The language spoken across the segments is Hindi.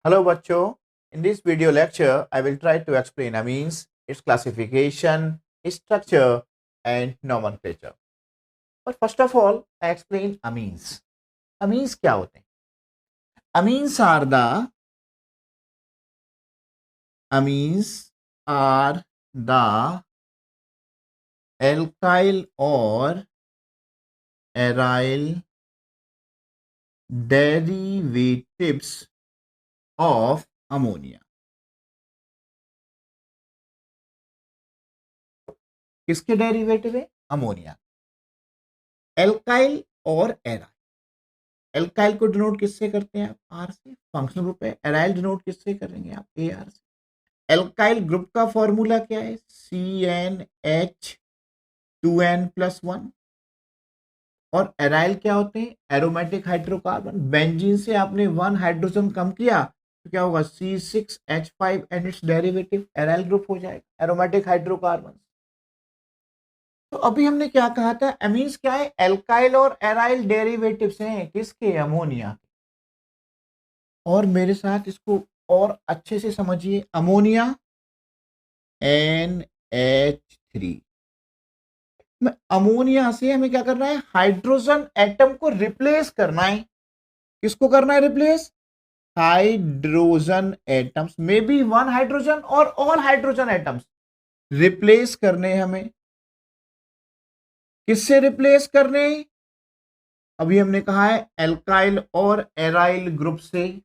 Hello बच्चों, in this video lecture I will try to explain amines, its classification, its structure and nomenclature. But first of all I explain amines. Amines क्या होते हैं? Amines are the alkyl or aryl derivatives of ammonia. किसके डेरिवेटिव है? अमोनिया. एल्काइल और एराइल. एल्काइल को डिनोट किससे करते हैं आप? आर से. फंक्शनल ग्रुप है. एराइल डिनोट किससे करेंगे आप? ए आर से. एल्काइल ग्रुप का फॉर्मूला क्या है? CnH2n+1. और एराइल क्या होते हैं? Aromatic hydrocarbon. बेंजीन से आपने 1 हाइड्रोजन कम किया तो क्या होगा? C6H5 and it's derivative aryl group हो जाएगा. Aromatic hydrocarbon. तो अभी हमने क्या कहा था? एमीन्स क्या है? एल्काइल और एराइल डेरिवेटिव्स हैं. किसके? अमोनिया के. और मेरे साथ इसको और अच्छे से समझिए. Ammonia NH3. अमोनिया से हमें क्या करना है? हाइड्रोजन एटम को रिप्लेस करना है. किसको करना है replace? Hydrogen atoms. May be 1 hydrogen और ऑल हाइड्रोजन एटम्स रिप्लेस करने हमें. किससे रिप्लेस करने? अभी हमने कहा है एल्काइल और एराइल ग्रुप से.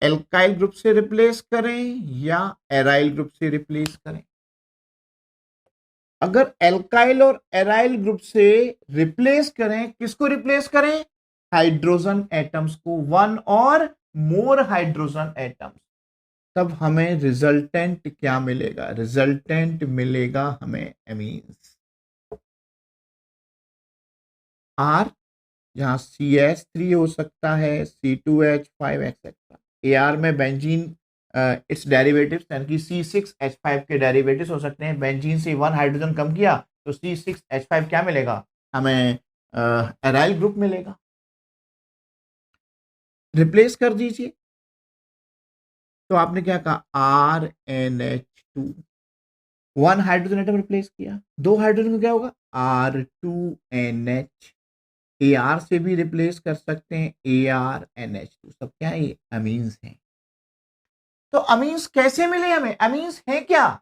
एल्काइल ग्रुप से रिप्लेस करें या एराइल ग्रुप से रिप्लेस करें. अगर एल्काइल और एराइल ग्रुप से रिप्लेस करें, किसको रिप्लेस करें? हाइड्रोजन एटम्स को. 1 और मोर हाइड्रोजन एटम्स. तब हमें रिजल्टेंट क्या मिलेगा? रिजल्टेंट मिलेगा हमें एमीन्स. आर, जहां CH3 हो सकता है, C2H5 एक्सेट्रा. AR में बेंजीन इट्स डेरिवेटिव्स यानी कि C6H5 के डेरिवेटिव्स हो सकते हैं. बेंजीन से 1 हाइड्रोजन कम किया तो C6H5 क्या मिलेगा हमें? एराइल ग्रुप मिलेगा. रिप्लेस कर दीजिए. तो आपने क्या कहा? RnH2. 1 हाइड्रोजन एटम रिप्लेस किया. 2 हाइड्रोजन क्या होगा? R2NH. AR से भी रिप्लेस कर सकते हैं. ArNH2. सब क्या है? ये अमीन्स हैं. तो अमीन्स कैसे मिले हमें? अमीन्स हैं क्या?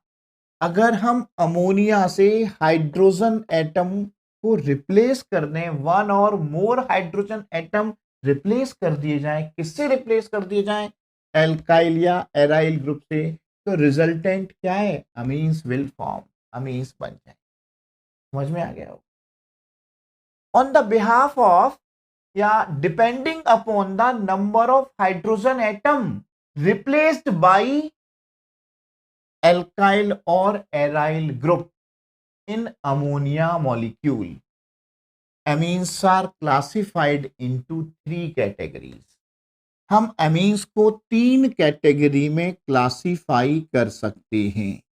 अगर हम अमोनिया से हाइड्रोजन एटम को रिप्लेस कर दें, 1 और मोर हाइड्रोजन एटम रिप्लेस कर दिए जाएं. किससे रिप्लेस कर दिए जाएं? एल्काइल या एराइल ग्रुप से. तो रिजल्टेंट क्या है? Amines will form. अमीन्स बन जाए. समझ में आ गया? ऑन द बिहाफ ऑफ या depending upon the number of hydrogen atom replaced by alkyl or aryl group in ammonia molecule. Amines are classified into 3 categories. हम amines को 3 कैटेगरी में क्लासिफाई कर सकते हैं.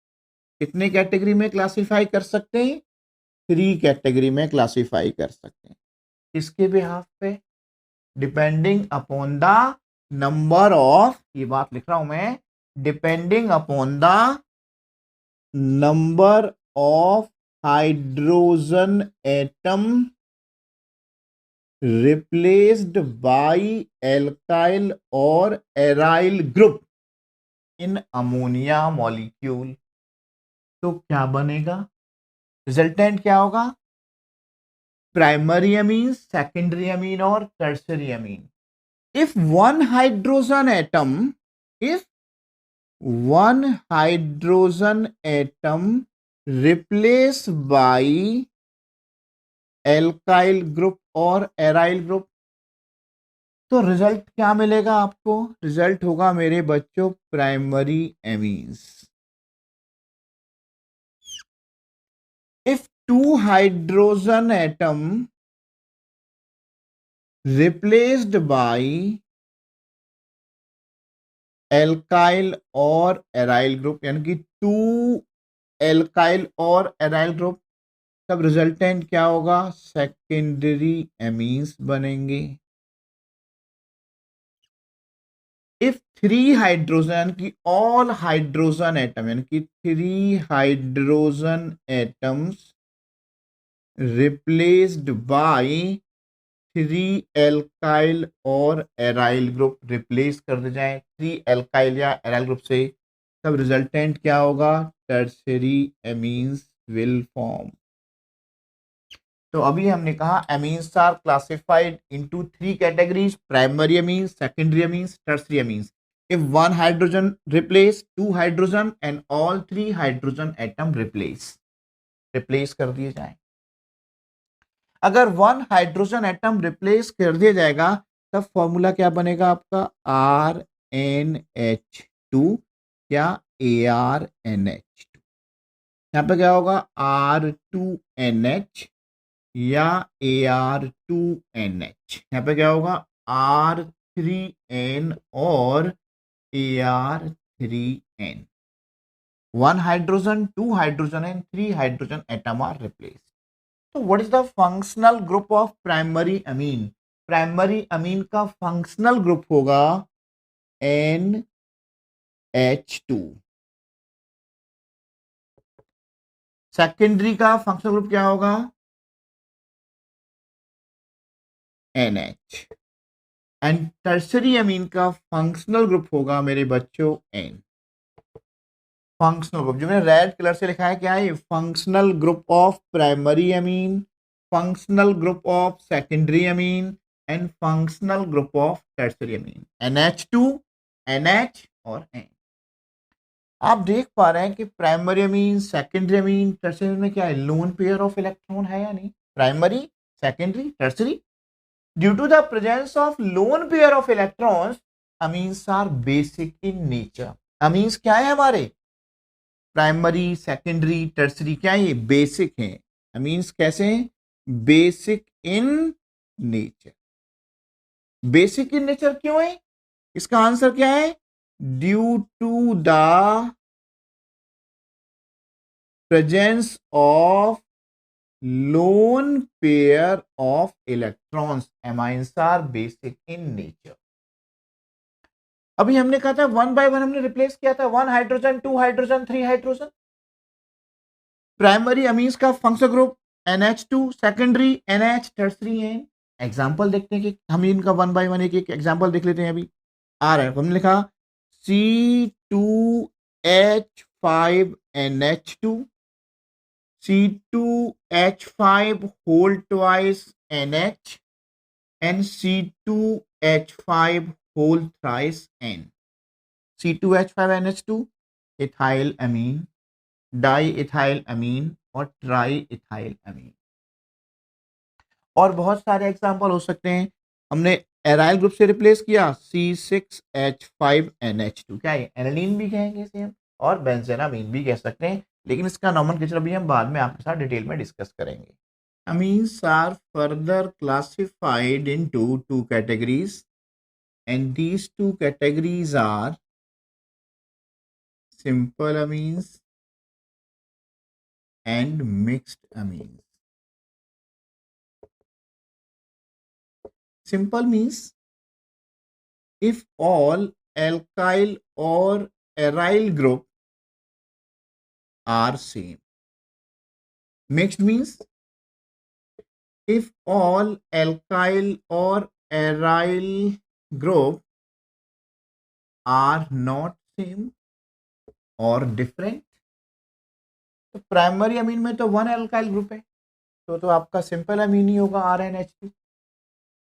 कितने कैटेगरी में क्लासिफाई कर सकते हैं? 3 कैटेगरी में क्लासिफाई कर सकते हैं. किसके बिहाफ पे? Depending upon the number of, ये बात लिख रहा हूं मैं, depending upon the number of hydrogen atom replaced by alkyl or aryl group in ammonia molecule. तो क्या बनेगा? रिजल्टेंट क्या होगा? प्राइमरी अमीन, सेकेंडरी अमीन और tertiary amine. if one hydrogen atom replaced by alkyl group और aryl group, तो रिजल्ट क्या मिलेगा आपको? रिजल्ट होगा मेरे बच्चों primary amines. If 2 hydrogen atom replaced by alkyl और एराइल ग्रुप, यानी कि 2 एल्काइल और एराइल ग्रुप, तब रिजल्टेंट क्या होगा? सेकेंडरी एमीन्स बनेंगे. इफ 3 हाइड्रोजन की ऑल हाइड्रोजन एटम यानी कि 3 hydrogen atoms replaced by 3 alkyl और एराइल ग्रुप रिप्लेस कर दिए जाए 3 एल्काइल या एराइल ग्रुप से, तब रिजल्टेंट क्या होगा? Tertiary amines will form. तो अभी हमने कहा amines are classified into 3 categories, primary amines, secondary amines, tertiary amines. If 1 hydrogen replace 2 hydrogen and all 3 hydrogen atom replace कर दिए जाए। अगर 1 हाइड्रोजन एटम रिप्लेस कर दिया जाएगा तब फॉर्मूला क्या बनेगा आपका? RnH2 या ArNH2। यहाँ पे क्या होगा? R2NH या AR2NH। यहाँ पे क्या होगा? R3N और AR3N। 1 hydrogen, 2 hydrogen and 3 hydrogen atom are replace. तो what is the functional group of primary amine? Primary amine का फंक्शनल ग्रुप होगा NH2। सेकेंडरी का फंक्शनल ग्रुप क्या होगा? NH। एंड टर्सरी अमीन का फंक्शनल ग्रुप होगा मेरे बच्चों N। फंक्शनल ग्रुप जो मैंने रेड कलर से लिखा है क्या है? Functional group of primary amine, functional group of secondary amine and functional group of tertiary amine. NH2, NH और N। आप देख पा रहे हैं कि प्राइमरी अमीन, सेकेंडरी अमीन, टर्सरी में क्या है? लोन पेयर ऑफ इलेक्ट्रॉन है या नहीं? Primary, secondary, tertiary. Due to the presence of lone pair of electrons, amines are basic in nature. अमीन्स क्या है हमारे? प्राइमरी, सेकेंडरी, टर्सरी क्या है? ये बेसिक है। अमीन्स कैसे हैं? Basic in nature. Basic in nature क्यों है? इसका आंसर क्या है? Due to the presence of lone pair of electrons, amines are basic in nature. अभी हमने कहा था 1 बाय 1 हमने रिप्लेस किया था, 1 hydrogen, 2 hydrogen, 3 hydrogen. Primary amines का functional group NH2, secondary NH, tertiary N। Example देखते हैं कि हम इनका 1 बाय 1 एक एक एग्जांपल देख लेते हैं। अभी आ रहा है, हमने लिखा C2H5NH2, C2H5 whole twice NH and C2H5 whole thrice N। C2H5NH2 ethyl amine, di ethyl amine और ट्राई इथाइल अमीन। और बहुत सारे एग्जांपल हो सकते हैं। हमने एराइल ग्रुप से रिप्लेस किया C6H5NH2, क्या है? एनालीन भी कहेंगे इसे हम, और बेंजेनामीन भी कह सकते हैं, लेकिन इसका नोमेनक्लेचर भी हम बाद में आपके साथ डिटेल में डिस्कस करेंगे। Amines are further classified into 2 categories and these 2 categories are simple amines and mixed amines. Simple means if all alkyl or aryl group are same. Mixed means if all alkyl or aryl group are not same और डिफरेंट। तो प्राइमरी अमीन में तो 1 एल्काइल ग्रुप है, तो आपका सिंपल अमीन ही होगा RnH2।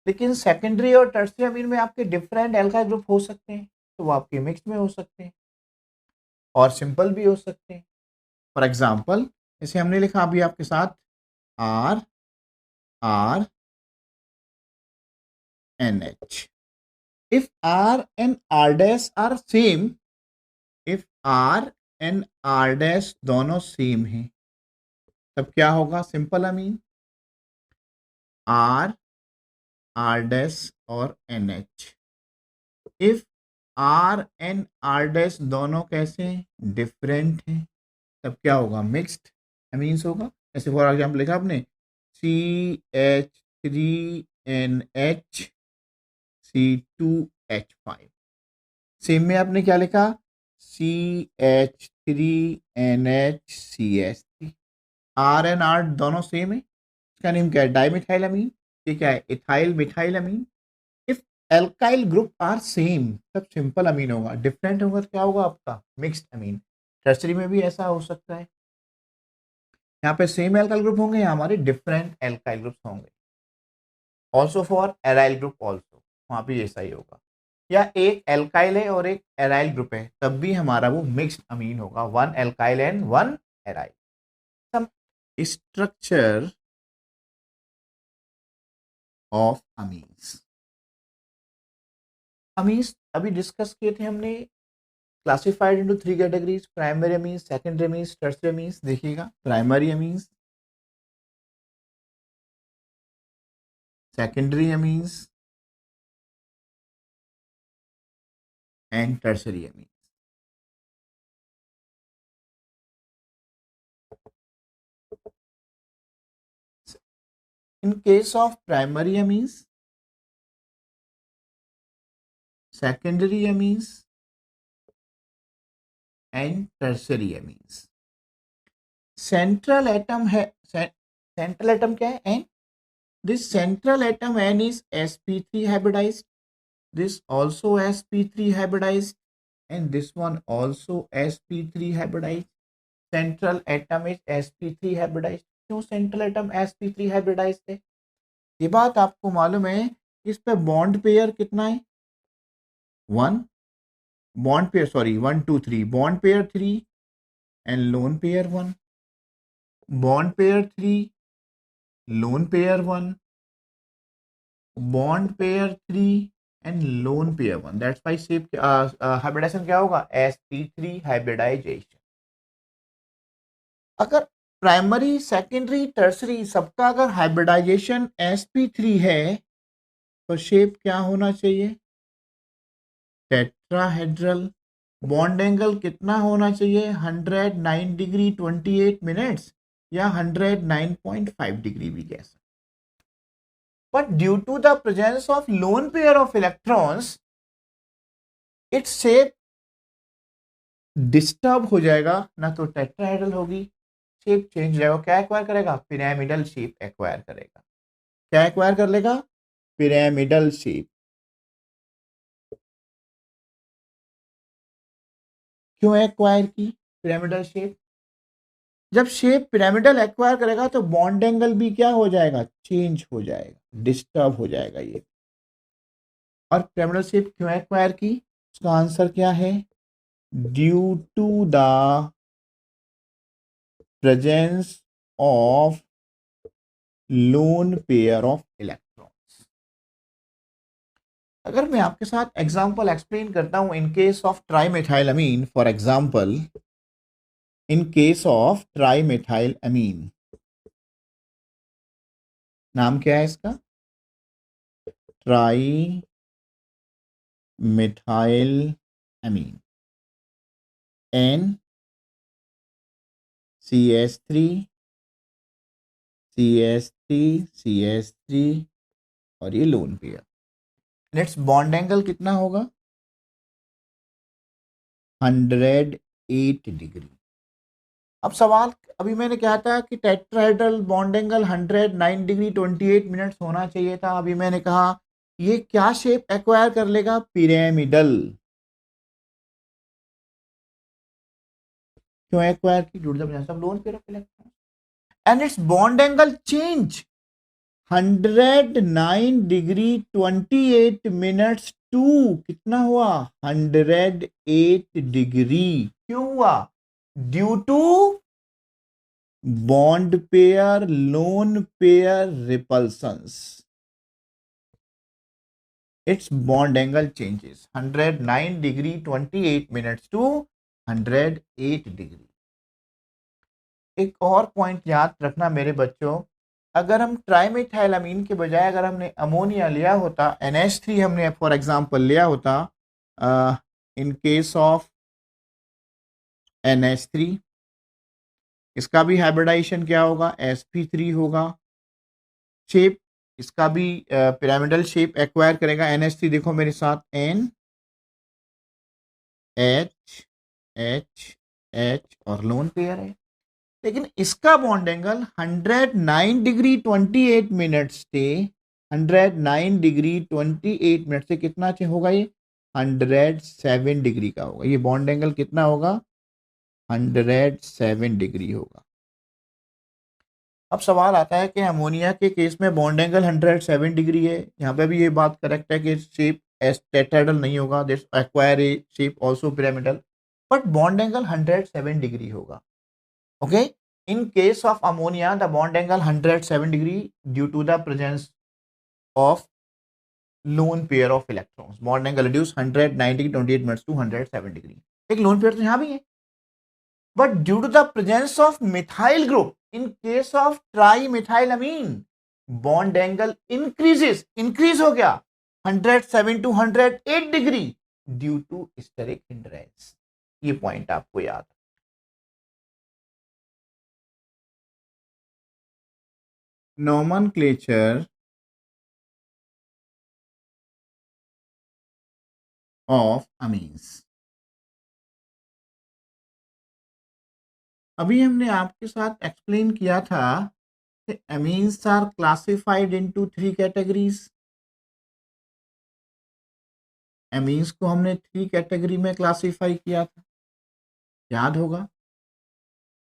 लेकिन सेकेंडरी और टर्सरी अमीन में आपके डिफरेंट एल्काइल ग्रुप हो सकते हैं, तो वो आपके मिक्स में हो सकते हैं और सिंपल भी हो सकते हैं। फॉर एग्जाम्पल जैसे हमने लिखा अभी आपके साथ RnH। If R and R' are same, if R and R' दोनों सेम हैं, तब क्या होगा? सिंपल अमीन R, R' और NH। If R and R' दोनों कैसे हैं? डिफरेंट हैं, तब क्या होगा? मिक्स्ड अमीन्स होगा। जैसे फॉर एग्जाम्पल लिखा आपने CH3NH, C2H5। सेम में आपने क्या लिखा, CH3NHCH3। आर एन आर दोनों सेम है, इसका नेम क्या है, डाइमिथाइलअमीन। ये क्या है, ethyl methylamine. If alkyl group are same तब सिंपल अमीन होगा, डिफरेंट होगा तो क्या होगा आपका मिक्स्ड अमीन। टर्सरी में भी ऐसा हो सकता है, यहाँ पे सेम एल्काइल ग्रुप होंगे, यहाँ हमारे डिफरेंट एल्काइल ग्रुप्स होंगे। Also for aryl group also, वहां भी ऐसा ही होगा। या एक एल्काइल है और एक एराइल ग्रुप है तब भी हमारा वो मिक्स्ड अमीन होगा, one alkyl and one aryl. Some structure of amines. Amines अभी डिस्कस किए थे हमने, classified into 3 categories, primary amines, secondary amines, tertiary amines. देखिएगा, primary amines, secondary amines and tertiary amines. In case of primary amines, secondary amines and tertiary amines, central atom है, central atom क्या है, N. This central atom N is sp3 hybridized, this also sp3 hybridized, and this one also sp3 hybridized. Central atom is sp3 hybridized. क्यों central atom sp3 hybridized है, ये बात आपको मालूम है, इस पे बॉन्ड पेयर कितना है, 1 bond pair, sorry, 1 2 3 bond pair 3 and lone pair 1, bond pair 3 lone pair 1, bond pair 3 and lone pair 1. That's why shape hybridization क्या होगा, sp3 hybridization. अगर प्राइमरी सेकेंडरी टर्सरी सबका अगर हाइब्रिडाइजेशन sp3 है तो शेप क्या होना चाहिए, टेट्राहेड्रल। बॉन्ड एंगल कितना होना चाहिए, 109 डिग्री 28 मिनट्स या 109.5 डिग्री भी कह सकते। But due to the presence of lone pair of electrons its shape disturb हो जाएगा, ना तो टेट्राहेड्रल होगी, शेप चेंज हो जाएगा। क्या एक्वायर करेगा, पिरामिडल शेप एक्वायर करेगा। क्या एक्वायर कर लेगा, पिरामिडल शेप। क्यों एक्वायर की पिरामिडल शेप, जब शेप पिरामिडल एक्वायर करेगा तो बॉन्ड एंगल भी क्या हो जाएगा, चेंज हो जाएगा, डिस्टर्ब हो जाएगा ये। और पिरामिडल शेप क्यों एक्वायर की, उसका आंसर क्या है, due to the presence of lone pair of electrons. अगर मैं आपके साथ एग्जांपल एक्सप्लेन करता हूं, in case of trimethylamine, for example in case of trimethylamine, नाम क्या है इसका, ट्राई मिथाइल अमीन, N CH3 CH3 CH3 और ये lone pair. Next bond angle कितना होगा, 108 डिग्री। अब सवाल, अभी मैंने कहा था कि tetrahedral bond angle 109 degree 28 minutes होना चाहिए था। अभी मैंने कहा ये क्या शेप एक्वायर कर लेगा, पिरामिडल। क्यों एक्वायर की, due to the presence of lone pair of electron and its bond angle change 109 degree 28 minutes to कितना हुआ, 108 डिग्री। क्यों हुआ, due to bond pair lone pair repulsions, its bond angle changes 109 degree 28 minutes to 108 degree. एक और पॉइंट याद रखना मेरे बच्चों, अगर हम ट्राइमेथाइलअमीन के बजाय अगर हमने अमोनिया लिया होता, NH3 हमने फॉर एग्जांपल लिया होता, इन केस ऑफ NH3 इसका भी हाइब्रिडाइजेशन क्या होगा, sp3 होगा। शेप इसका भी पिरामिडल शेप एक्वायर करेगा, NH3 देखो मेरे साथ, N एच एच एच और लोन पेयर है, लेकिन इसका बॉन्ड एंगल 109 डिग्री 28 मिनट से 109 डिग्री 28 मिनट से कितना होगा, ये 107 डिग्री का होगा। ये बॉन्ड एंगल कितना होगा, 107 डिग्री होगा। अब सवाल आता है कि अमोनिया के केस में बॉन्ड एंगल 107 डिग्री है, यहाँ पे भी ये बात करेक्ट है कि शेप टेट्राहेड्रल नहीं होगा, this acquire a shape also pyramidal, but bond angle 107 degree होगा। Okay, in case of ammonia the bond angle 107 degree due to the presence of lone pair of electrons, bond angle reduce 190 28 minutes to 107 degree। एक lone pair तो यहां भी है, but due to the presence of methyl group in case of trimethylamine bond angle increase हो गया 107 to 108 degree due to steric hindrance। ये पॉइंट आपको याद है। nomenclature of amines। अभी हमने आपके साथ एक्सप्लेन किया था कि amines are classified into 3 categories. amines को हमने 3 कैटेगरी में क्लासिफाई किया था, याद होगा,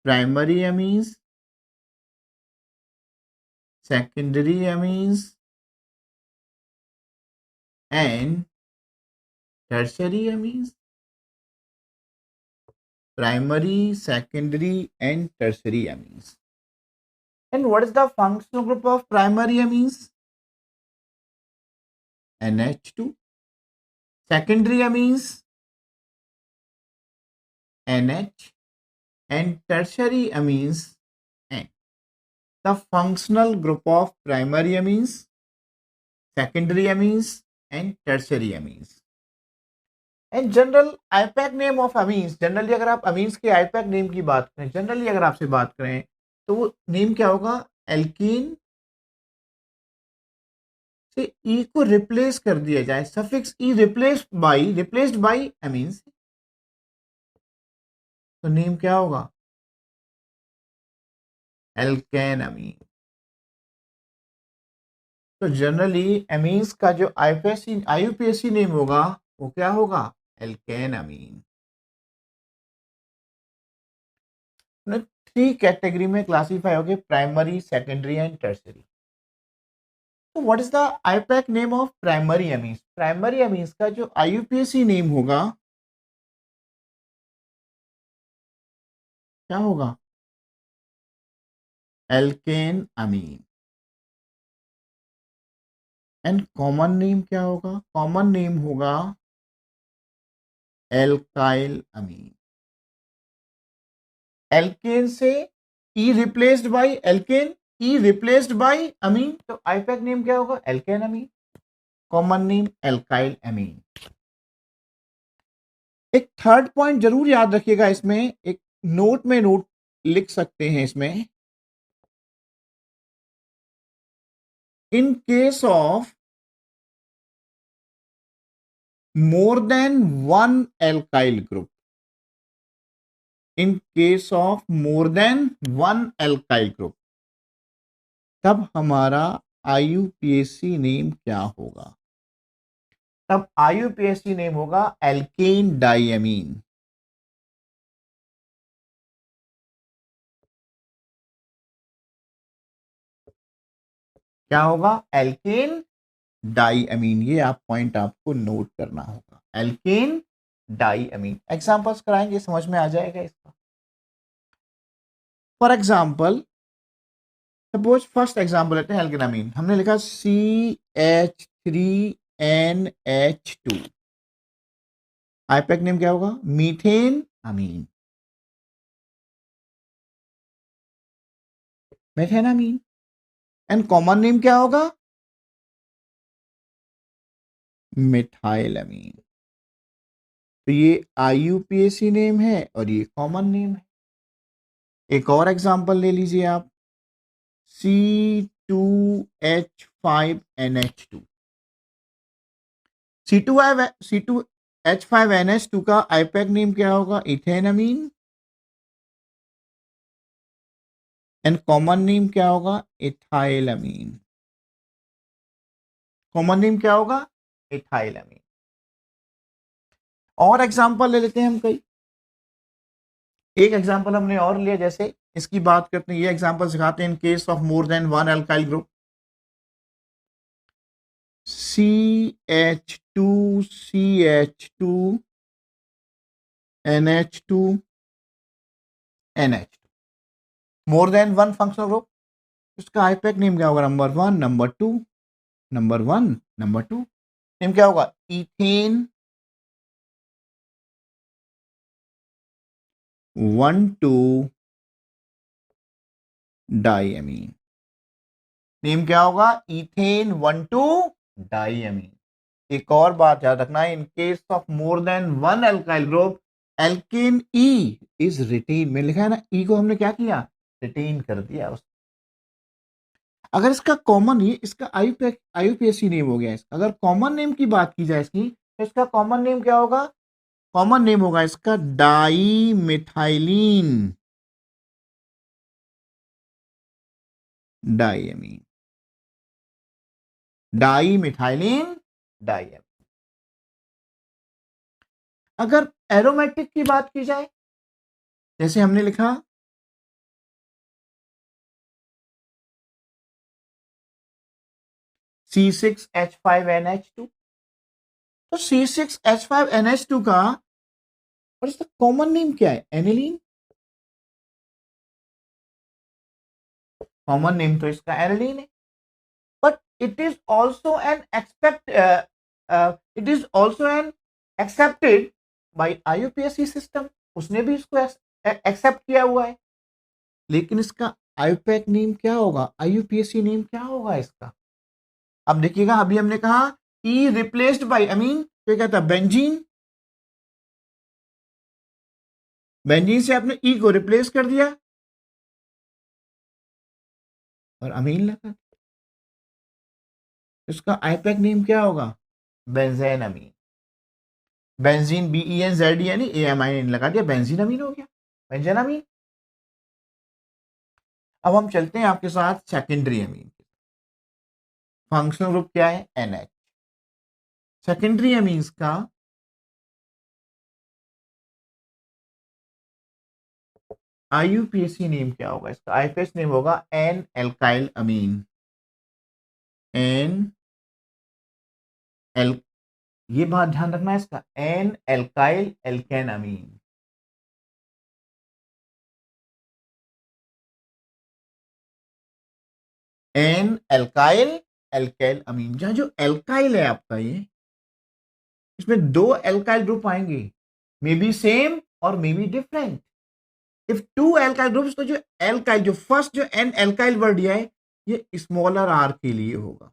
primary amines, secondary amines and tertiary amines। Primary, secondary and tertiary amines। And what is the functional group of primary amines? NH2। Secondary amines NH and tertiary amines N। The functional group of primary amines, secondary amines and tertiary amines। And general IUPAC name of amines, generally अगर आप amines के IUPAC नेम की बात करें, जनरली अगर आपसे बात करें तो वो नेम क्या होगा, एल्कीन से ई को रिप्लेस कर दिया जाए, suffix E replaced by amines, तो नेम क्या होगा, एल्केन अमीन। तो जनरली amines का जो IUPAC नेम होगा वो क्या होगा, एल्केन अमीन। 3 कैटेगरी में क्लासिफाई हो गए, प्राइमरी, सेकेंडरी एंड टर्शरी। तो what is the IUPAC name of primary amines? Primary amines का जो IUPAC नेम होगा क्या होगा, alkane amine. And common name क्या होगा, कॉमन नेम होगा एल्काइल अमीन। एल्केन से E replaced by alkane, E replaced by amine, तो IUPAC नेम क्या होगा, alkane amine. Common name alkyl amine. एक थर्ड पॉइंट जरूर याद रखिएगा, इसमें एक नोट लिख सकते हैं इसमें, इन case of more than one alkyl group, in case of more than one alkyl group, तब हमारा IUPAC नेम क्या होगा, तब IUPAC नेम होगा एल्केन डाइअमीन। क्या होगा, एल्केन डाइअमीन। ये आप पॉइंट आपको नोट करना होगा, एल्केन डाइअमीन। एग्जांपल्स कराएंगे, समझ में आ जाएगा इसका। For example suppose first example लेते हैं एल्केन अमीन, हमने लिखा CH3NH2, IUPAC नेम क्या होगा, methane amine, methanamine. And common name क्या होगा, मिथाइल अमीन। तो ये IUPAC नेम है और ये कॉमन नेम है। एक और एग्जांपल ले लीजिए आप, C2H5NH2। H5NH2 का आईपैक नेम क्या होगा? इथेनामीन। एंड कॉमन नेम क्या होगा? इथाइलामीन। कॉमन नेम क्या होगा? इथाइलामीन। और एग्जांपल ले लेते हैं हम कई। एक एग्जांपल हमने और लिया, जैसे इसकी बात करते हैं, ये एग्जांपल सिखाते हैं in case of more than one alkyl group, CH2 CH2 NH2 NH2, more than one functional group, इसका आईपैक नेम क्या होगा? Number one, number two, number one, number two. Name क्या होगा? Ethane 1,2 diamine. नेम क्या होगा? Ethane 1,2 diamine. एक और बात याद रखना है, in case of more than one alkyl group, alkane e is written में लिखा है ना, ई को हमने क्या किया? रिटेन कर दिया। अगर इसका कॉमन, ये इसका आईयूपीएसी नेम हो गया इसका, अगर कॉमन नेम की बात की जाए इसकी, तो इसका कॉमन नेम क्या होगा? कॉमन नेम होगा इसका di methylene diamine. Di methylene diamine. अगर एरोमेटिक की बात की जाए, जैसे हमने लिखा C6H5NH2, तो C6H5NH2 का और इसका कॉमन नेम क्या है? एनिलीन। कॉमन नेम तो इसका एनिलीन है, but it is also an it is also an accepted by IUPAC system. उसने भी इसको एक्सेप्ट किया हुआ है, लेकिन इसका आईपैक नेम क्या होगा? आईयूपीएसी नेम क्या होगा इसका? अब देखिएगा, अभी हमने कहा ई रिप्लेस्ड बाय अमीन, तो क्या था? बेंजीन। बेंजीन से आपने ई को रिप्लेस कर दिया और अमीन लगा, इसका आईपैक नेम क्या होगा? बेंजेन अमीन। बेंजीन BENZEN यानी AMIN लगा दिया, बेंजीन अमीन हो गया, बेंजेन अमीन। अब हम चलते हैं आपके साथ सेकेंडरी अमीन। फंक्शनल ग्रुप क्या है? NH। सेकेंडरी अमीन्स का आईयूपीएसी नेम क्या होगा? इसका आईपीएस नेम होगा एन एल्काइल अमीन। एन एल, ये बात ध्यान रखना है इसका, एन एल्काइल एल्केन अमीन। एन एल्काइल एल्केन अमीन। जहां जो एल्काइल है आपका, ये इसमें दो एल्काइल ग्रुप आएंगे, मे बी सेम और may be different. If two alkyl groups, तो जो एल्काइल, जो फर्स्ट जो एन एल्काइल वर्ड दिया है, ये स्मॉलर आर के लिए होगा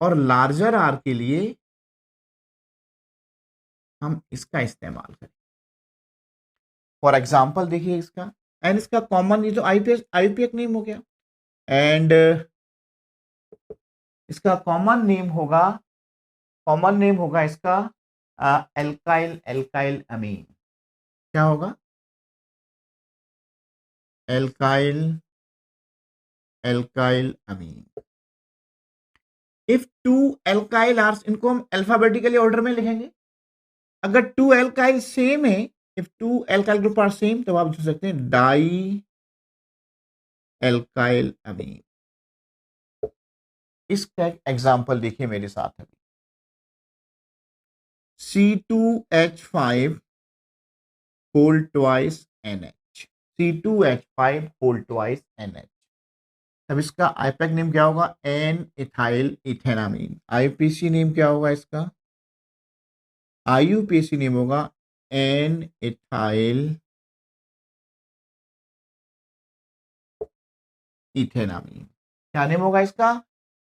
और लार्जर आर के लिए हम इसका इस्तेमाल करें। फॉर एग्जाम्पल देखिए इसका, एंड इसका कॉमन, ये तो आईपीएक नेम हो गया, एंड इसका कॉमन नेम होगा इसका एल्काइल एल्काइल अमीन। क्या होगा? Alkyl alkyl amine. If two alkyl are, इनको हम अल्फाबेटिकली ऑर्डर में लिखेंगे। अगर टू एल्काइल सेम है, if two alkyl group are same, तो आप लिख सकते हैं डाई एल्काइल अमीन। इसका एग्जांपल देखिए मेरे साथ अभी, C2H5 whole twice NH। C2H5 whole twice NH। अब इसका आईपैक नेम क्या होगा? N ethyl ethanamine. IUPAC name क्या होगा इसका? आईयूपीएसी नेम होगा एन इथाइल इथेनामीन। क्या नेम होगा इसका?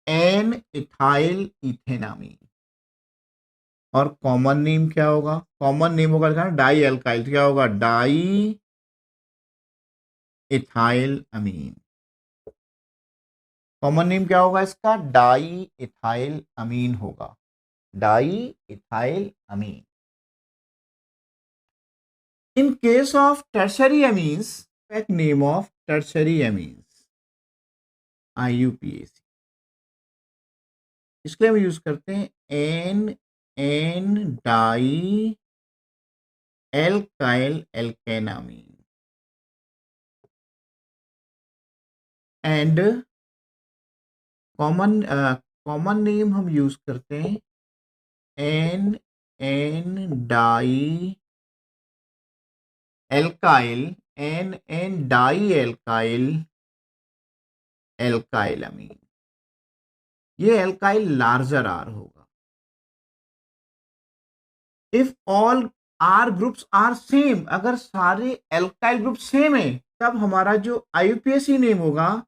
N ethyl ethanamine. और कॉमन नेम क्या होगा? कॉमन नेम होगा डाई एल्काइल, क्या होगा? Di ethyl amine. Common name क्या होगा इसका? डाई इथाइल अमीन होगा। Di ethyl amine. In case of tertiary amines, spec name of tertiary amines IUPAC. इसके लिए हम यूज करते हैं N N die alkyl alkanamine and common name हम यूज करते हैं N N die alkyl N N die alkyl alkylamine. ये एल्काइल लार्जर आर होगा. If all R groups are same, अगर सारे एल्काइल ग्रुप सेम है तब हमारा जो आईयूपीएसी नेम होगा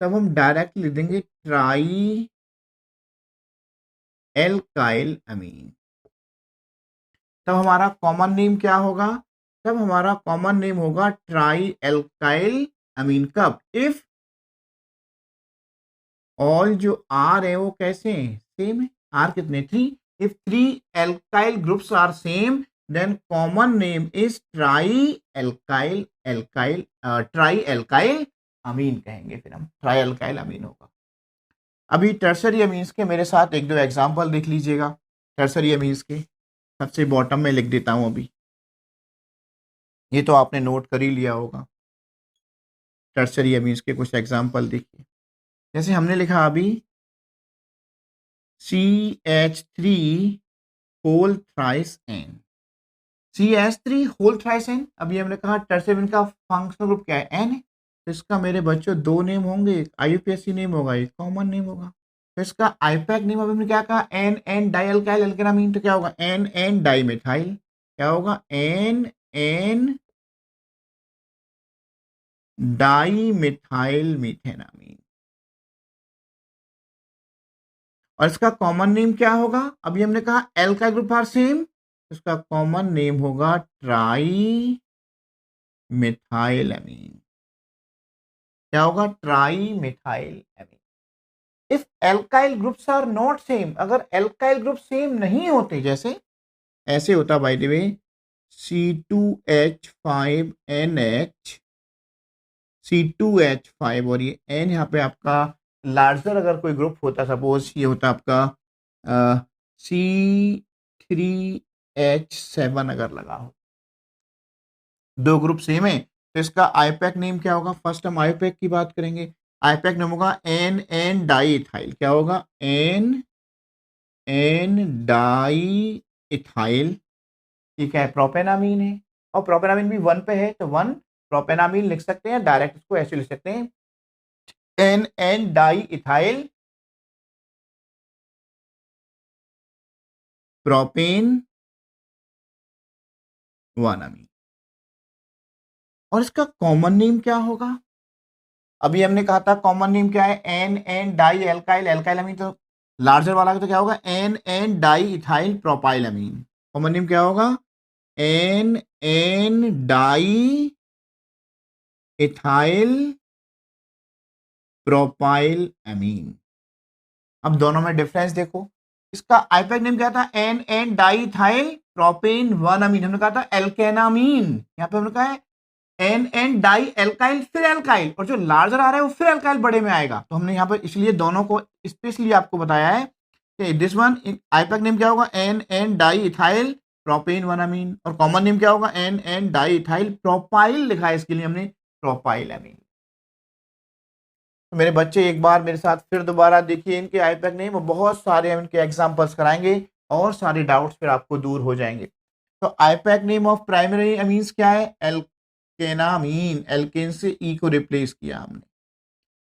तब हम डायरेक्ट लिख देंगे ट्राई एल्काइल अमीन. तब हमारा कॉमन नेम क्या होगा? तब हमारा कॉमन नेम होगा ट्राई एल्काइल अमीन. कब? इफ ऑल जो आर है वो कैसे हैं? सेम है. आर कितने? 3. If 3 alkyl groups are same then common name is tri alkyl amine कहेंगे. फिर हम ट्राई एल्काइल अमीन होगा. अभी टर्सरी अमीन्स के मेरे साथ एक दो एग्जांपल देख लीजिएगा. टर्सरी अमीन्स के सबसे बॉटम में लिख देता हूं. अभी ये तो आपने नोट कर ही लिया होगा. टर्सरी अमीन्स के कुछ एग्जांपल देखिए. जैसे हमने लिखा अभी CH3 whole thrice N. CH3 whole thrice N. अभी हमने कहा टर्सरी का फंक्शनल ग्रुप क्या है? N है. तो इसका मेरे बच्चों दो नेम होंगे. एक आईयूपीएसी नेम होगा, एक कॉमन नेम होगा. तो इसका आईपैक नेम अभी हमने क्या कहा? N N die alkyl alkanamine. तो क्या होगा? N N di methyl. क्या होगा? N N di methyl methanamine. और इसका कॉमन नेम क्या होगा? अभी हमने कहा एल्काइल ग्रुप आर सेम. इसका कॉमन नेम होगा ट्राई मिथाइल अमीन. क्या होगा? Tri methyl amine. If alkyl groups are not same, अगर एल्काइल ग्रुप सेम नहीं होते, जैसे ऐसे होता by the way C2H5NH C2H5 और ये N यहाँ पे आपका लार्जर अगर कोई ग्रुप होता, सपोज ये होता आपका C3H7 अगर लगा हो, दो ग्रुप सेम है तो इसका आईपैक नेम क्या होगा? फर्स्ट हम आईपैक की बात करेंगे. आईपैक नेम होगा एन एन डाई इथाइल. क्या होगा? N N di ethyl. ठीक है, प्रोपेनामीन है और प्रोपेनामीन भी 1 पे है तो 1 प्रोपेनामीन लिख सकते हैं. डायरेक्ट इसको ऐसे लिख सकते हैं N N di ethyl propane 1 amine. और इसका कॉमन नेम क्या होगा? अभी हमने कहा था कॉमन नेम क्या है? N N die alkyl alkylamine. तो लार्जर वाला तो क्या होगा? N N die ethyl propylamine. Common name क्या होगा? N N di ethyl propyl amine. अब दोनों में डिफरेंस देखो. इसका आईपैक नेम क्या था? N N di ethyl propane 1 amine. हमने कहा था एल्केनामीन. यहाँ पे हमने कहा है एन एन डाई एल्काइल फिर एल्काइल, और जो लार्जर आ रहा है वो फिर एल्काइल बड़े में आएगा. तो हमने यहाँ पर इसलिए दोनों को स्पेशली आपको बताया है कि दिस वन आईपैक नेम क्या होगा? N N di ethyl propane 1 amine. और कॉमन नेम क्या होगा? N N di ethyl propyl लिखा है, इसके लिए हमने प्रोपाइल अमीन. तो मेरे बच्चे एक बार मेरे साथ फिर दोबारा देखिए इनके आईपैक नेम. बहुत सारे हम इनके एग्जांपल्स कराएंगे और सारे डाउट्स फिर आपको दूर हो जाएंगे. तो IUPAC name of primary amines क्या है? एल्केनामीन. एल्केन से ई को रिप्लेस किया हमने.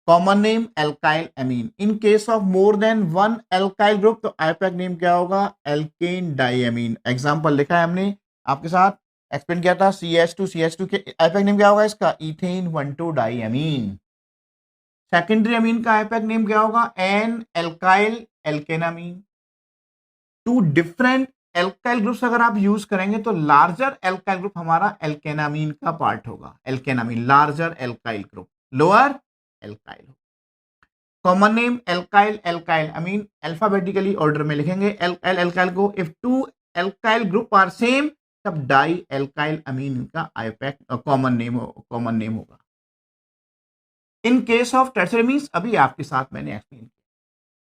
Common name alkyl amine. In case of more than 1 alkyl group तो आईपैक नेम क्या होगा? एल्केन डाइअमीन. एग्जांपल लिखा है हमने आपके साथ, एक्सप्लेन किया था. CH2 के आईपैक नेम क्या होगा? इसका इथेन 1,2 डाइअमीन. सेकेंडरी अमीन का आईपैक नेम क्या होगा? N alkyl alkanamine. Two different alkyl groups अगर आप यूज करेंगे तो लार्जर एल्काइल ग्रुप हमारा एल्केनामीन का पार्ट होगा. Alkanamine larger alkyl group, lower alkyl. Common name alkyl alkyl amine alphabetically order में लिखेंगे एल्काइल एल्काइल को। If two alkyl group are same तब डाई एल्काइल अमीन का आईपैक कॉमन नेम होगा। In case of tertiary amines अभी आपके साथ मैंने एक्सप्लेन किया,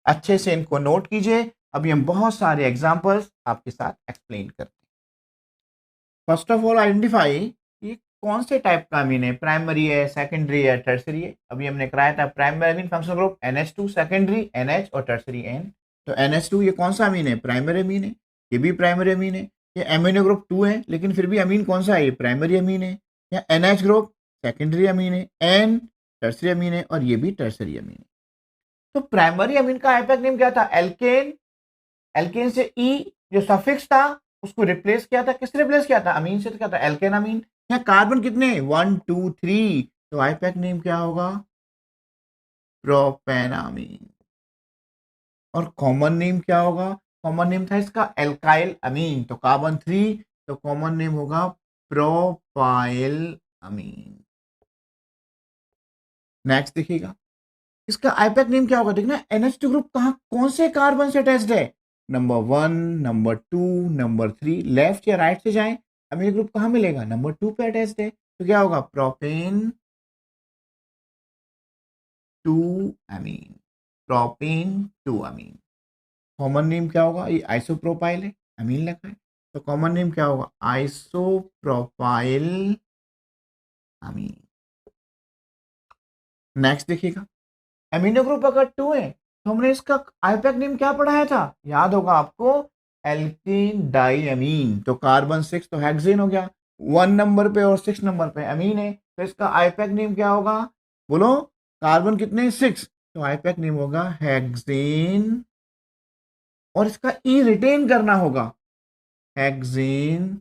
अच्छे से इनको नोट कीजिए। अभी हम बहुत सारे एग्जांपल्स आपके साथ एक्सप्लेन करते हैं। फर्स्ट ऑफ ऑल आइडेंटिफाई ये कौन से टाइप का अमीन है, प्राइमरी है, सेकेंडरी है, टर्सरी है। अभी हमने कराया था primary amine functional group NH2, secondary NH और टर्सरी N। तो NH2 ये कौन सा अमीन है, प्राइमरी अमीन है। ये भी प्राइमरी अमीन है। ये अमीनो ग्रुप 2 है लेकिन फिर भी अमीन कौन सा है, ये प्राइमरी अमीन है। या NH ग्रुप सेकेंडरी अमीन है, N टर्सरी अमीन है और ये भी टर्सरी अमीन है। तो प्राइमरी अमीन का आईपैक नेम क्या था, एल्केन। एल्केन से ई जो सफिक्स था उसको रिप्लेस किया था, किससे रिप्लेस किया था, अमीन से। तो क्या था, एल्केन अमीन। यहाँ कार्बन कितने 1 2 3, तो आईपैक नेम क्या होगा, प्रोपेनामीन। और कॉमन नेम क्या होगा, कॉमन नेम था इसका एल्काइल अमीन, तो कार्बन 3, तो कॉमन नेम होगा प्रोपाइल अमीन। नेक्स्ट देखिएगा इसका आईपैक नेम क्या होगा, देखना NH2 ग्रुप कहां कौन से कार्बन से अटैच्ड है, नंबर 1, नंबर 2, नंबर 3। लेफ्ट या राइट से जाएं, अमीनो ग्रुप कहां मिलेगा, नंबर 2 पे अटैच्ड है। तो क्या होगा, प्रोपेन 2 अमीन, प्रोपेन 2 अमीन। कॉमन नेम क्या होगा, ये आइसोप्रोपाइल है, अमीन लिखा है, तो कॉमन नेम क्या होगा, आइसोप्रोपाइल अमीन। नेक्स्ट देखिएगा अमीनो ग्रुप अगर 2 है तो हमने इसका आईपैक नेम क्या पढ़ाया था, याद होगा आपको, एल्कीन डाइअमीन। तो कार्बन 6 तो हेक्सेन हो गया, 1 नंबर पे और 6 नंबर पे अमीन है, तो इसका आईपैक नेम क्या होगा, बोलो, कार्बन कितने 6, तो आईपैक नेम होगा हेक्सेन। और इसका ई रिटेन करना होगा, हेक्सेन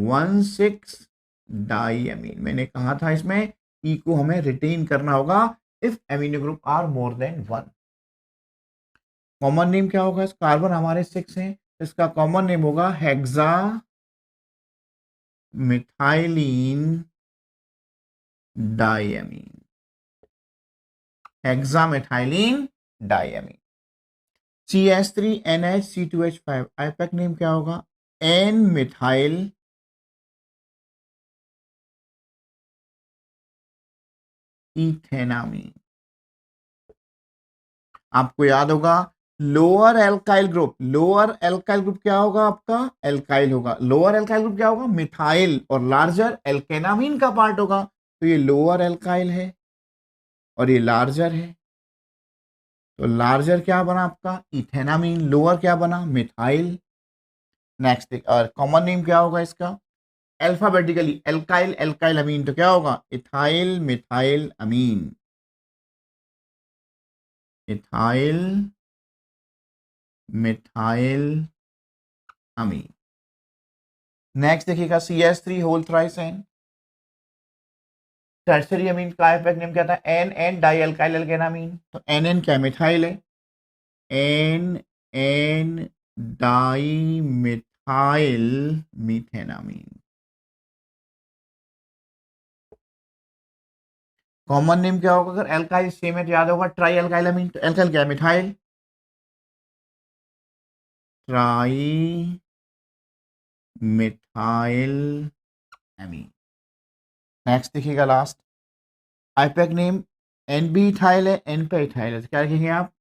1,6 डाइअमीन। मैंने कहा था इसमें ई को हमें रिटेन करना होगा if amino group are more than 1। Common name क्या होगा, इस कार्बन हमारे 6 हैं, इसका कॉमन नेम होगा hexa methylene diamine, hexa methylene diamine. CH3NH C2H5 IUPAC name क्या होगा, N मिथाइल इथेनामीन। आपको याद होगा lower alkyl group, lower alkyl group क्या होगा आपका, एल्काइल होगा। लोअर एल्काइल ग्रुप क्या होगा, मिथाइल, और लार्जर एल्केनामीन का पार्ट होगा। तो ये लोअर एल्काइल है और ये लार्जर है, तो लार्जर क्या बना आपका, इथेनामीन। लोअर क्या बना, मिथाइल। नेक्स्ट और कॉमन नेम क्या होगा इसका, अल्फाबेटिकली एल्काइल एल्काइल अमीन, तो क्या होगा, ethyl methyl amine, ethyl methyl amine. Next देखिएगा CH3 whole thrice N, tertiary amine का आईपैक नेम क्या था, NN डाई अल्काइल एल्केनामीन। तो NN क्या मिथाइल है, NN di methyl methanamine. Common name क्या होगा, अगर एल्काइल सेम है तो याद होगा ट्राई अल्काइल अमीन। तो एल्काइल क्या है, methyl, try methyl amine. Next देखिएगा last IUPAC name NB ethyl है, N पे इथाइल है, तो क्या लिखेंगे आप,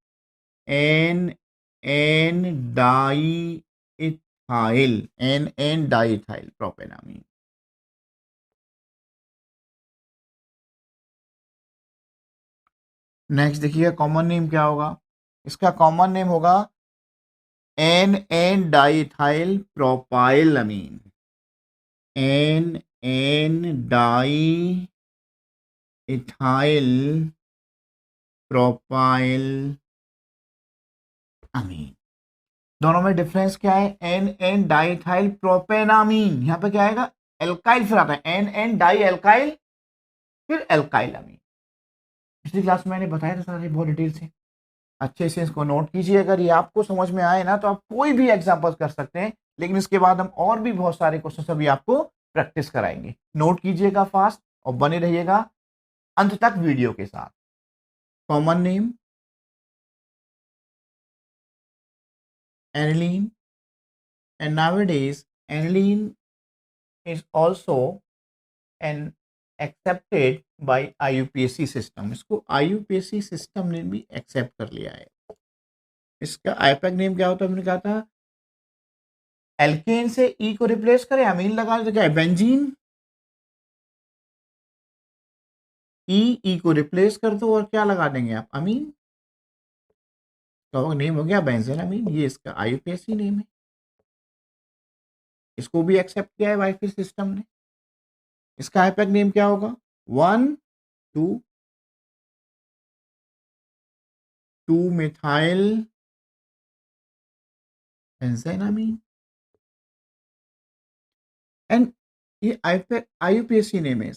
NN di ethyl, NN di ethyl प्रोपेनामीन। Next देखिए कॉमन नेम क्या होगा, इसका कॉमन नेम होगा NN डाइथाइल प्रोपाइल अमीन, NN डाई इथाइल प्रोपाइल अमीन। दोनों में डिफरेंस क्या है, NN डाइथाइल प्रोपेनामीन, यहाँ पे क्या आएगा, एल्काइल फिर आता है, NN डाई एल्काइल फिर एल्काइल अमीन। पिछली क्लास में मैंने बताया था सारे बहुत डिटेल से, अच्छे से इसको नोट कीजिए। अगर ये आपको समझ में आए ना तो आप कोई भी एग्जांपल कर सकते हैं, लेकिन इसके बाद हम और भी बहुत सारे क्वेश्चन अभी आपको प्रैक्टिस कराएंगे। नोट कीजिएगा फास्ट और बने रहिएगा अंत तक वीडियो के साथ। Common name aniline, and nowadays aniline is also an accepted by IUPAC system. इसको IUPAC सिस्टम ने भी एक्सेप्ट कर लिया है. इसका आईपैक नेम क्या होता है, हमने कहा था एल्केन से ई को रिप्लेस करें, अमीन लगा तो क्या है बेंजीन, ई को रिप्लेस कर दो और क्या लगा देंगे आप अमीन, तो नेम हो गया बेंजीन अमीन. ये इसका आईयूपीएसी नेम है. इसको भी एक्सेप्ट किया है वाईफाई सिस्टम ने. इसका आईपैक नेम क्या होगा 1,2 मिथाइल बेंजीन अमीन. एंड ये आईयूपीएसी नेम है.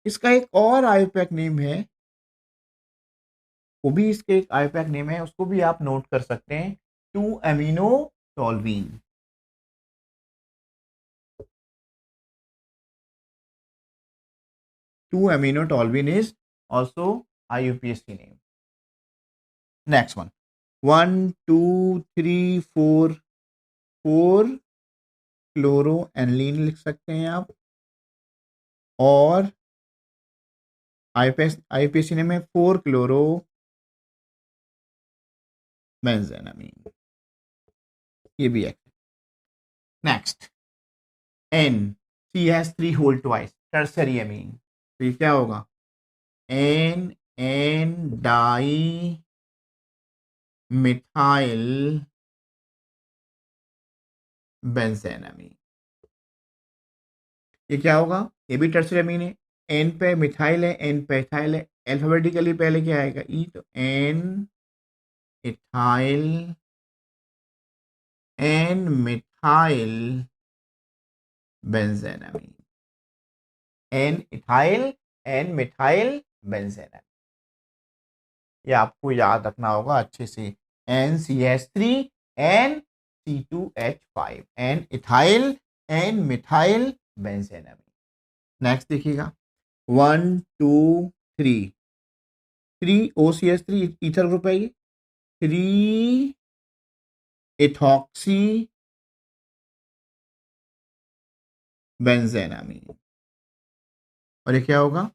इसका एक और आईपैक नेम है, वो भी इसके एक आईपैक नेम है, उसको भी आप नोट कर सकते हैं 2 amino टोल्वीन. 2 amino toluene is also IUPAC name. Next one. 1, 2, 3, 4. 4 क्लोरोएनिलीन लिख सकते हैं आप. और IUPAC नेम है 4 क्लोरो बेंजीन. ये भी है. Next N. C has 3 whole twice. Tertiary amine. तो ये क्या होगा N di methyl benzene amine. ये क्या होगा, ये भी टर्सरी अमीन है. एन पे मिथाइल है, एन पे इथाइल है. अल्फाबेटिकली पहले क्या आएगा ई, तो N ethyl, N methyl benzene amine. N ethyl, N methyl benzene amine. ये आपको याद रखना होगा अच्छे से. NCH3 NC2H5. N ethyl, N methyl benzene amine. Next देखिएगा 1, 2, 3. 3 OCH3 ईथर ग्रुप है ये. 3 इथॉक्सी बेंजीन अमीन. और ये क्या होगा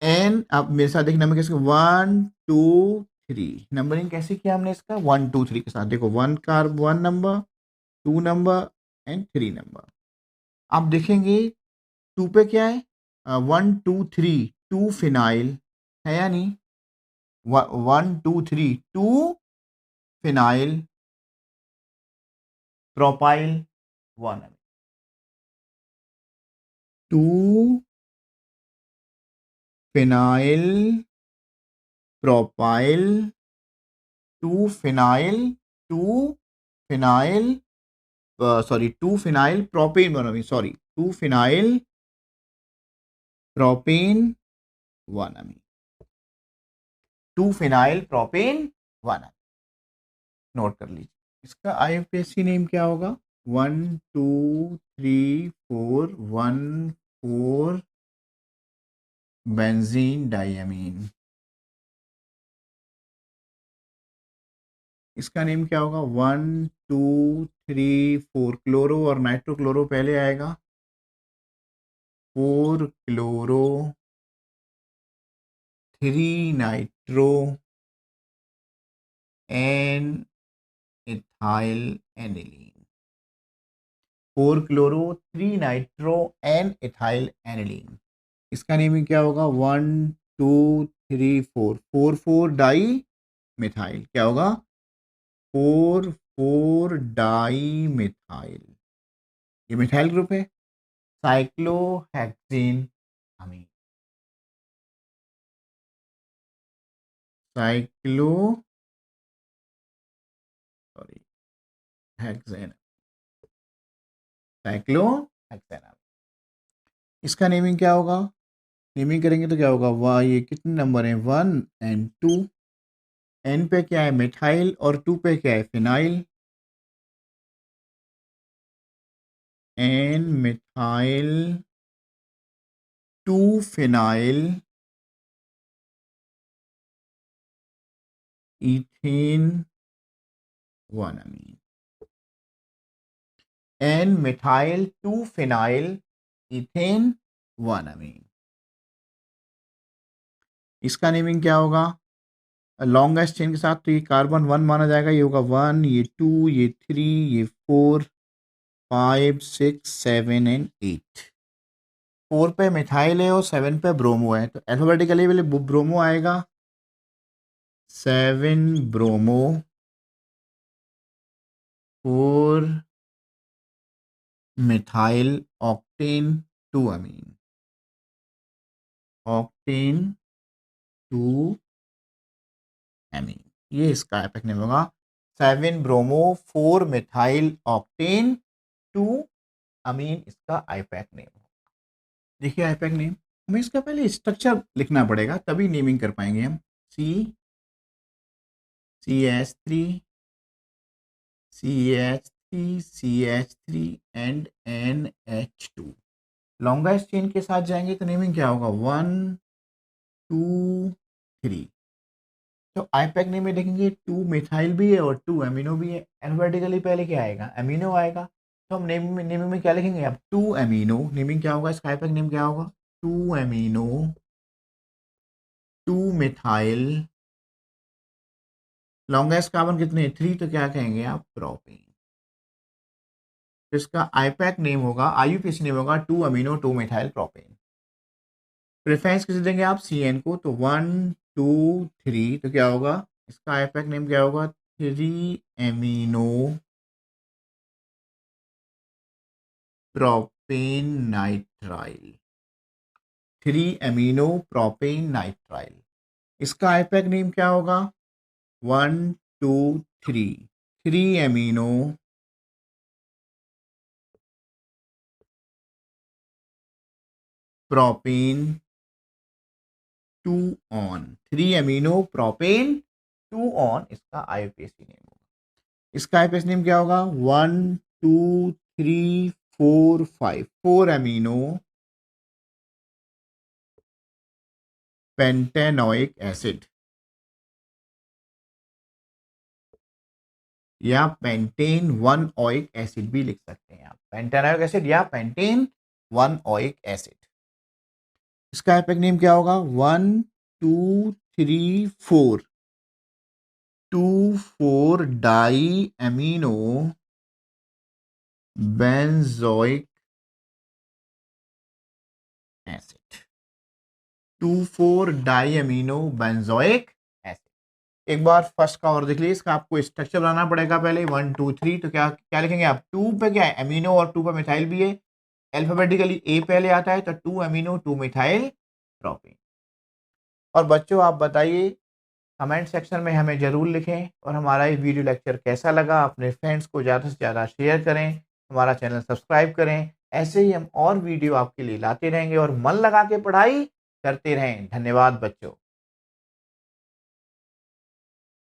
एन. आप मेरे साथ देखिए नंबर कैसे 1, 2, 3. नंबरिंग कैसे किया हमने इसका 1, 2, 3 के साथ. देखो 1 carb 1 number, 2 number and 3 number. आप देखेंगे 2 पे क्या है 1, 2, 3 2 फिनाइल है या नहीं. 1, 2, 3 2 phenyl propyl 1. 2 phenyl propyl, 2 phenyl, 2 phenyl sorry 2 phenyl propane बनो, सॉरी 2 फिनाइल प्रोपेन 1 अमीन. 2 फिनाइल प्रोपेन 1 अमीन. नोट कर लीजिए. इसका आईयूपीएसी नेम क्या होगा 1, 2, 3, 4 1, 4 बेंजीन डाइअमीन. इसका नेम क्या होगा 1, 2, 3, 4 क्लोरो और नाइट्रो क्लोरो पहले आएगा. 4 chloro, 3 nitro N ethyl aniline. 4 chloro, 3 nitro N ethyl aniline. इसका नेम क्या होगा 1, 2, 3, 4 4 4 डाई मिथाइल. क्या होगा 4 4 डाई मिथाइल. ये मिथाइल ग्रुप है. Cyclohexane amine. Cyclo sorry hexane. Cyclohexane. इसका नेमिंग क्या होगा, नेमिंग करेंगे तो क्या होगा वाह. ये कितने नंबर हैं 1 एंड 2. एन पे क्या है मिथाइल और 2 पे क्या है phenyl. N methyl, 2 phenyl ethane 1 amine. N methyl 2 phenyl ethane 1 amine. इसका नेमिंग क्या होगा? लॉन्गेस्ट चेन के साथ तो ये कार्बन 1 माना जाएगा, ये होगा 1, ये 2, ये 3, ये 4, 5, 6, 7 एंड 8। 4 पे मिथाइल है और 7 पे ब्रोमो है, तो अल्फाबेटिकली पहले ब्रोमो आएगा, 7 ब्रोमो, 4 मिथाइल ऑक्टेन 2 अमीन, ऑक्टेन 2 अमीन। ये इसका एपिक नेम होगा, 7 ब्रोमो 4 मिथाइल ऑक्टेन 2 अमीन, इसका आईपैक नेम होगा। देखिए आईपैक नेम, हमें इसका पहले स्ट्रक्चर लिखना पड़ेगा तभी नेमिंग कर पाएंगे हम। CH3 CH3 CH3 and NH2। Longest chain के साथ जाएंगे तो नेमिंग क्या होगा? 1 2 3। तो आईपैक नेम में देखेंगे 2 मिथाइल भी है और 2 अमीनो भी है। अल्फाबेटिकली पहले क्या आएगा? अमीनो आएगा। तो हम नेमिंग में क्या लिखेंगे अब? 2 अमीनो। नेमिंग क्या होगा? इसका आईपैक नेम क्या होगा? 2 अमीनो 2 मिथाइल, लॉन्गेस्ट कार्बन कितने? 3, तो क्या कहेंगे आप? प्रोपेन। तो इसका आईपैक नेम होगा, आईयूपीएसी नेम होगा 2 अमीनो 2 मिथाइल प्रोपेन। प्रेफरेंस किसे देंगे आप? CN को। तो 1 2 3, तो क्या होगा? इसका आईपैक नेम क्या होगा? 3 amino propane nitrile, 3 amino propane nitrile. इसका आईपैक नेम क्या होगा? 1 2 3, 3 amino propane 2 on, 3 amino propane 2 on, इसका आईयूपीएसी नेम होगा। इसका आईपीएसी नेम क्या होगा? 1 2 3 4 5, 4 एमिनो पेंटेनोइक एसिड, या पेंटेन 1 ओइक एसिड भी लिख सकते हैं आप। पेंटेनोइक एसिड या पेंटेन 1 ओइक एसिड। इसका आईपैक नेम क्या होगा? 1 2 3 4, 2 4 di amino benzoic acid, 2 4 di amino benzoic acid. एक बार फर्स्ट का और देख लीजिए, इसका आपको स्ट्रक्चर बनाना पड़ेगा पहले। 1 2 3, तो क्या क्या लिखेंगे आप? 2 पे क्या है? एमिनो, और 2 पे मिथाइल भी है। अल्फाबेटिकली ए पहले आता है, तो 2 एमिनो 2 मिथाइल प्रोपेन। और बच्चों आप बताइए, कमेंट सेक्शन में हमें ज़रूर लिखें, और हमारा ये वीडियो लेक्चर कैसा लगा अपने फ्रेंड्स को ज़्यादा से ज़्यादा शेयर करें, हमारा चैनल सब्सक्राइब करें। ऐसे ही हम और वीडियो आपके लिए लाते रहेंगे, और मन लगा के पढ़ाई करते रहें। धन्यवाद बच्चों।